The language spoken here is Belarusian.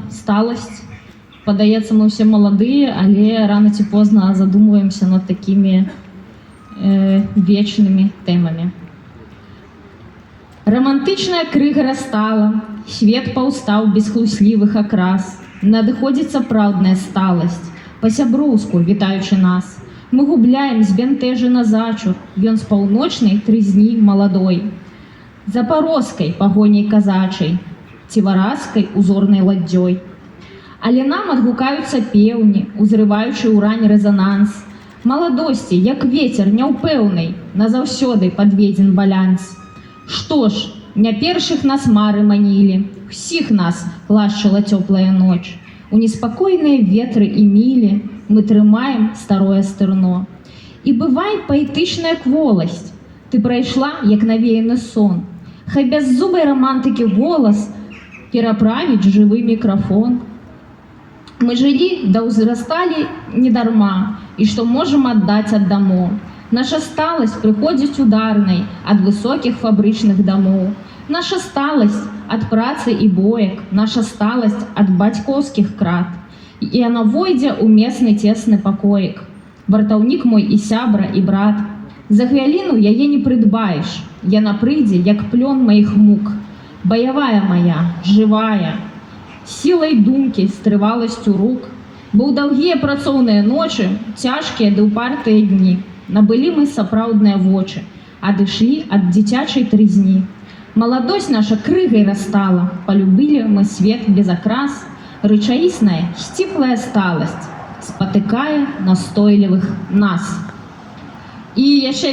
Сталость. Падаецца, мы ўсе маладыя, але рано ці позна задумваемся над такімі вечнымі тэмамі. Романтычная крыга растала, свет паўстаў без хлуслівых акрас. Надыходзіць сапраўдная сталасць, па-сяброўску вітаючы нас. Мы губляем збянтэжана зачур, ён з паўночнай трызні маладой. Запарозкай пагоняй казачай, ці варазкай узорнай ладдзёй. Але нам адгукаюцца пеўні, узрываючы ўрань рэзананс. Маладосці, як вецер няўпэўнай, назаўсёды падведзен балянс. Што ж, не першых нас мары манілі, усіх нас лашчыла цёплая ноч. У неспакойныя ветры і мілі мы трымаем старое стырно. І бывай паэтычная кволасць, ты прайшла, як навеяны сон. Хай бяззубай рамантыкі голас пераправіць жывы мікрафон. Мы жылі да ўзрасталі недарма, і што можам аддаць аддамо. Наша сталасць прыходзіць ударнай ад высокіх фабрычных дамоў. Наша сталасць ад працы і боек, наша сталасць ад бацькоўскіх крат. І яна войдзе ў месны цесны пакоік. Вартаўнік мой і сябра, і брат. За хвіліну яе не прыдбаеш, яна прыйдзе, як плён маіх мук. Баявая моя, жывая, сілай думкі, з трываласцю рук. Бо ў даўгія працоўныя ночы, цяжкія ды ўпартыя дні, набылі мы сапраўдныя вочы, адышлі ад дзіцячай трызні. Маладосць наша крыгай растала, палюбілі мы свет без акрас. Рэчаісная, сціплая сталасць спатыкае настойлівых нас. І яшчэ